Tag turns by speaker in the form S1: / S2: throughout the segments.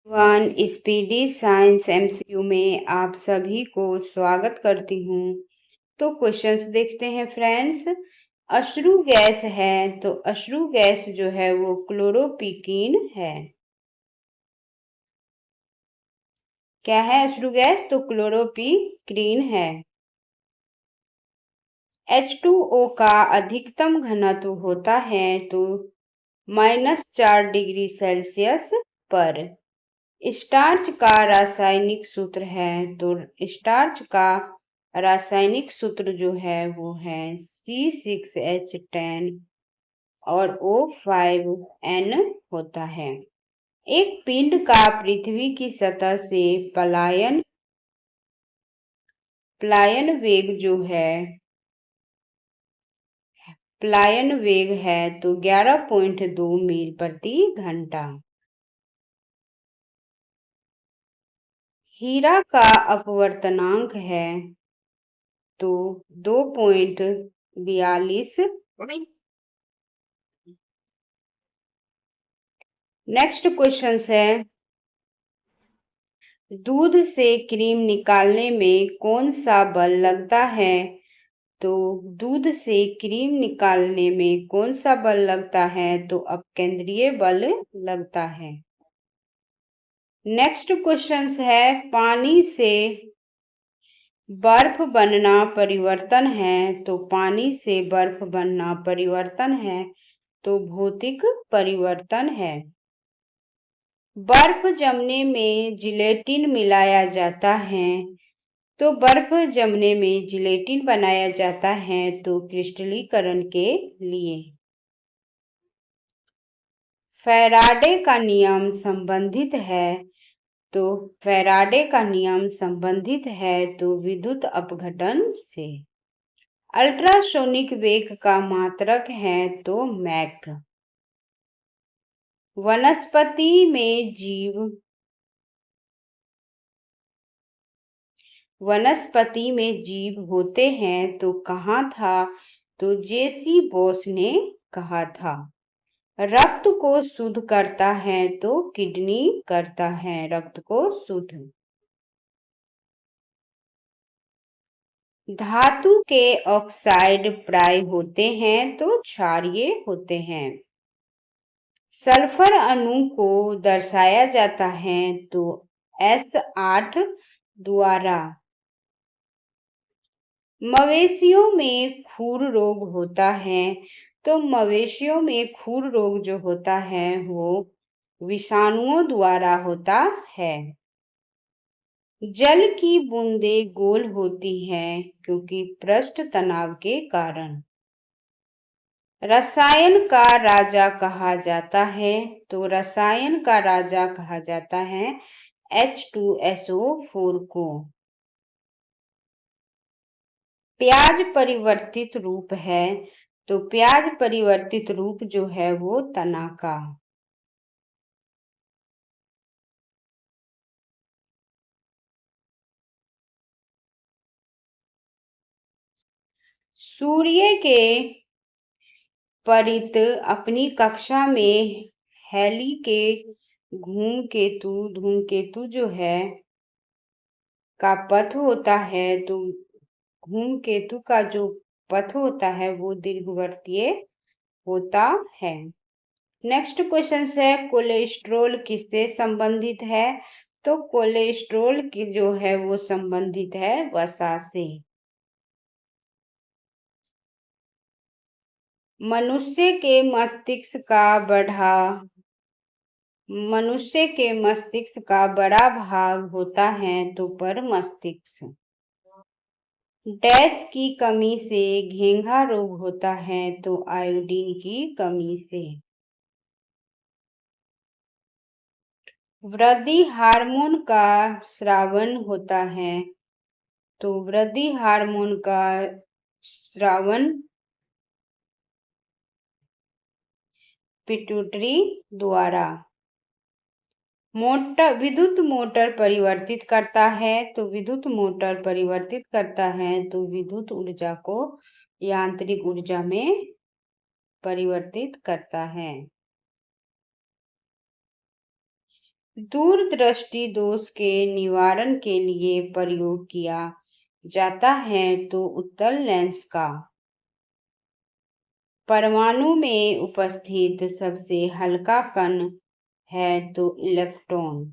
S1: One speedy science MCQ में आप सभी को स्वागत करती हूँ। तो क्वेश्चंस देखते हैं फ्रेंड्स। अश्रु गैस है तो अश्रु गैस जो है वो क्लोरोपिकीन है। क्या है अश्रु गैस? तो क्लोरोपिकीन है। H2O का अधिकतम घनत्व होता है तो -4 डिग्री सेल्सियस पर। स्टार्च का रासायनिक सूत्र है तो स्टार्च का रासायनिक सूत्र जो है वो है C6H10 और O5N होता है। एक पिंड का पृथ्वी की सतह से पलायन वेग जो है पलायन वेग है तो 11.2 मील प्रति घंटा। हीरा का अपवर्तनांक है तो 2.42। नेक्स्ट क्वेश्चन है, दूध से क्रीम निकालने में कौन सा बल लगता है? तो दूध से क्रीम निकालने में कौन सा बल लगता है? तो अपकेंद्रीय बल लगता है। नेक्स्ट क्वेश्चन है, पानी से बर्फ बनना परिवर्तन है तो पानी से बर्फ बनना परिवर्तन है तो भौतिक परिवर्तन है। बर्फ जमने में जिलेटिन मिलाया जाता है तो बर्फ जमने में जिलेटिन बनाया जाता है तो क्रिस्टलीकरण के लिए। फैराडे का नियम संबंधित है तो फैराडे का नियम संबंधित है तो विद्युत अपघटन से। अल्ट्रासोनिक वेग का मात्रक है तो मैक। वनस्पति में जीव होते हैं तो कहाँ था? तो जेसी बॉस ने कहा था। रक्त को शुद्ध करता है तो किडनी करता है रक्त को शुद्ध। धातु के ऑक्साइड प्राय होते हैं तो क्षारीय होते हैं। सल्फर अणु को दर्शाया जाता है तो S8 द्वारा। मवेशियों में खुर रोग होता है तो मवेशियों में खुर रोग जो होता है वो विषाणुओं द्वारा होता है। जल की बूंदें गोल होती हैं क्योंकि पृष्ठ तनाव के कारण। रसायन का राजा कहा जाता है तो रसायन का राजा कहा जाता है H2SO4 को। प्याज परिवर्तित रूप है तो प्याज परिवर्तित रूप जो है वो तना का। सूर्य के परित अपनी कक्षा में हेली के धूमकेतु जो है का पथ होता है तो धूमकेतु का जो पथ होता है वो दीर्घवृत्तीय होता है। नेक्स्ट क्वेश्चन है, कोलेस्ट्रॉल किससे संबंधित है? तो कोलेस्ट्रॉल की जो है वो संबंधित है वसा से। मनुष्य के मस्तिष्क का बड़ा भाग होता है तो पर मस्तिष्क। डैश की कमी से घेंघा रोग होता है तो आयोडीन की कमी से। वृद्धि हार्मोन का स्रावन होता है तो वृद्धि हार्मोन का स्रावन पिट्यूटरी द्वारा। विद्युत मोटर परिवर्तित करता है तो विद्युत मोटर परिवर्तित करता है तो विद्युत ऊर्जा को यांत्रिक ऊर्जा में परिवर्तित करता है। दूरदृष्टि दोष के निवारण के लिए प्रयोग किया जाता है तो उत्तल लेंस का। परमाणु में उपस्थित सबसे हल्का कण है तो इलेक्ट्रॉन।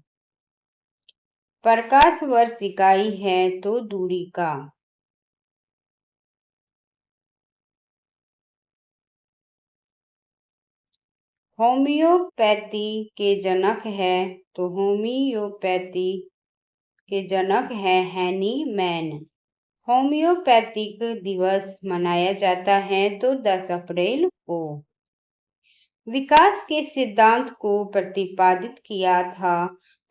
S1: प्रकाश वर्ष इकाई है तो दूरी का। होम्योपैथी के जनक है तो होम्योपैथी के जनक है हेनी मैन। होम्योपैथिक दिवस मनाया जाता है तो 10 अप्रैल को। विकास के सिद्धांत को प्रतिपादित किया था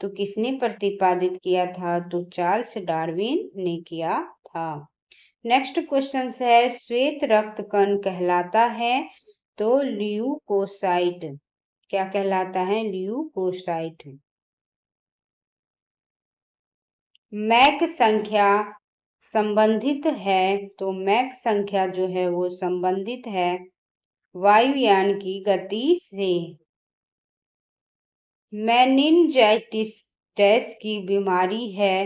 S1: तो किसने प्रतिपादित किया था तो चार्ल्स डार्विन ने किया था। नेक्स्ट क्वेश्चन है श्वेत रक्त कण कहलाता है तो ल्यूकोसाइट। क्या कहलाता है ल्यूकोसाइट। मैक संख्या संबंधित है तो मैक संख्या जो है वो संबंधित है वायुयान की गति से। मेनिंजाइटिस की बीमारी है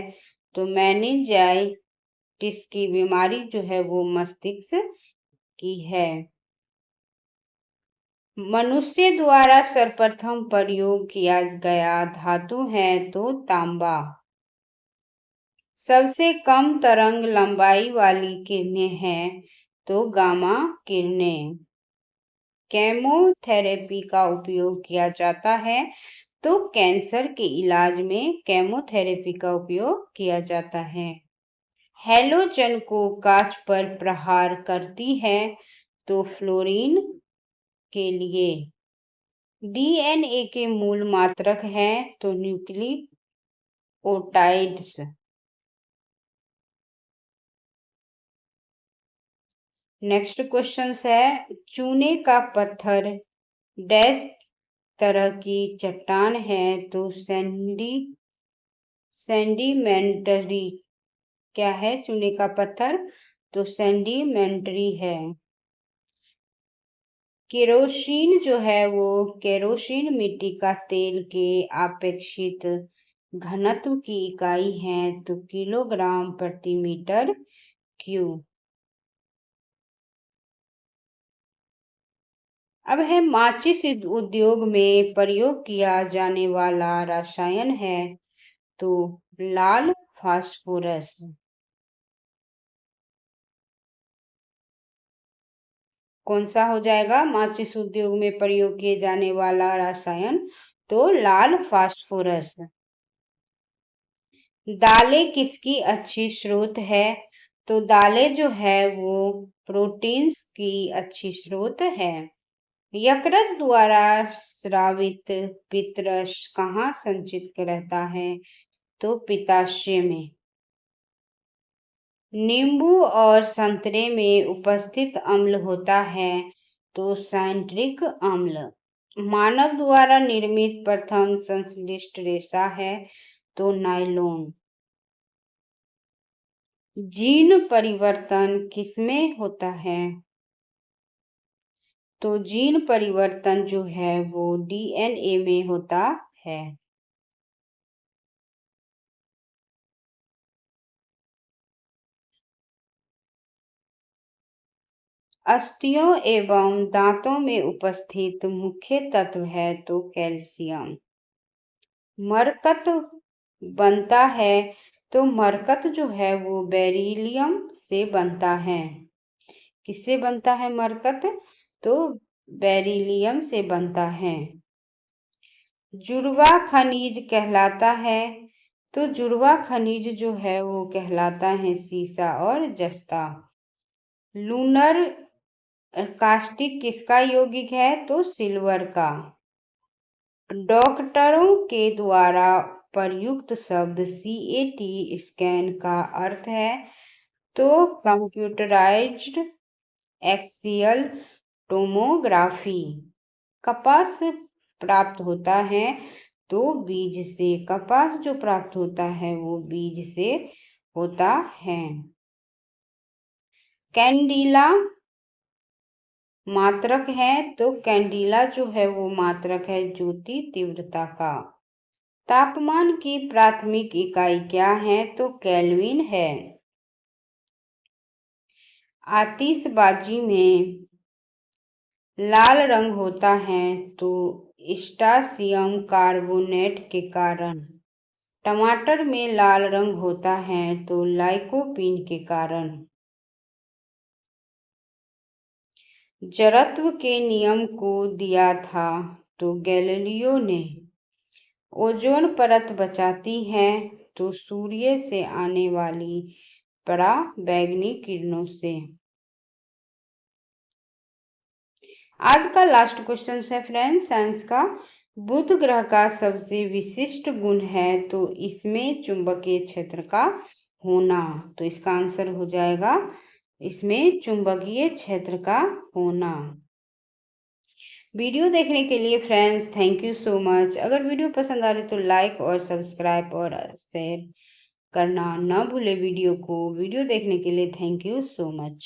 S1: तो मेनिंजाइटिस की बीमारी जो है वो मस्तिष्क की है। मनुष्य द्वारा सर्वप्रथम प्रयोग किया गया धातु है तो तांबा। सबसे कम तरंग लंबाई वाली किरणें हैं तो गामा किरणें। केमोथेरेपी का उपयोग किया जाता है तो कैंसर के इलाज में केमोथेरेपी का उपयोग किया जाता है। हैलोजन को कांच पर प्रहार करती है तो फ्लोरीन के लिए। डीएनए के मूल मात्रक हैं तो न्यूक्लियोटाइड्स। नेक्स्ट क्वेश्चन है चूने का पत्थर डैश तरह की चट्टान है तो सेंडिमेंटरी। क्या है चूने का पत्थर तो सेंडिमेंटरी है। केरोसिन जो है वो केरोसिन मिट्टी का तेल के अपेक्षित घनत्व की इकाई है तो किलोग्राम प्रति मीटर क्यूब। अब है माचिस उद्योग में प्रयोग किया जाने वाला रसायन है तो लाल फास्फोरस। कौन सा हो जाएगा माचिस उद्योग में प्रयोग किए जाने वाला रसायन तो लाल फास्फोरस। दालें किसकी अच्छी स्रोत है तो दालें जो है वो प्रोटीन्स की अच्छी स्रोत है। यकृत द्वारा स्रावित पित्तरस कहाँ संचित रहता है तो पित्ताशय में। नींबू और संतरे में उपस्थित अम्ल होता है तो साइट्रिक अम्ल। मानव द्वारा निर्मित प्रथम संश्लिष्ट रेशा है तो नायलॉन। जीन परिवर्तन किसमें होता है तो जीन परिवर्तन जो है वो डीएनए में होता है। अस्थियों एवं दांतों में उपस्थित मुख्य तत्व है तो कैल्शियम। मरकत बनता है तो मरकत जो है वो बेरिलियम से बनता है। किससे बनता है मरकत तो बेरिलियम से बनता है। जुड़वा खनिज कहलाता है तो जुड़वा खनिज जो है वो कहलाता है सीसा और जस्ता। लूनर कास्टिक किसका यौगिक है तो सिल्वर का। डॉक्टरों के द्वारा प्रयुक्त शब्द सीएटी स्कैन का अर्थ है तो कंप्यूटराइज्ड एक्सियल टोमोग्राफी। कपास प्राप्त होता है तो बीज से। कपास जो प्राप्त होता है वो बीज से होता है। कैंडिला मात्रक है तो कैंडिला जो है वो मात्रक है ज्योति तीव्रता का। तापमान की प्राथमिक इकाई क्या है? तो केल्विन है। आतिशबाजी में लाल रंग होता है तो पोटेशियम कार्बोनेट के कारण। टमाटर में लाल रंग होता है तो लाइकोपीन के कारण। जड़त्व के नियम को दिया था तो गैलीलियो ने। ओजोन परत बचाती है तो सूर्य से आने वाली पराबैंगनी किरणों से। आज का लास्ट क्वेश्चन है फ्रेंड्स साइंस का। बुध ग्रह का सबसे विशिष्ट गुण है तो इसमें चुंबकीय क्षेत्र का होना। तो इसका आंसर हो जाएगा इसमें चुंबकीय क्षेत्र का होना। वीडियो देखने के लिए friends thank you so much. अगर वीडियो पसंद आ रही तो लाइक और सब्सक्राइब और शेयर करना न भूले वीडियो को। वीडियो देखने के लिए थैंक यू सो मच।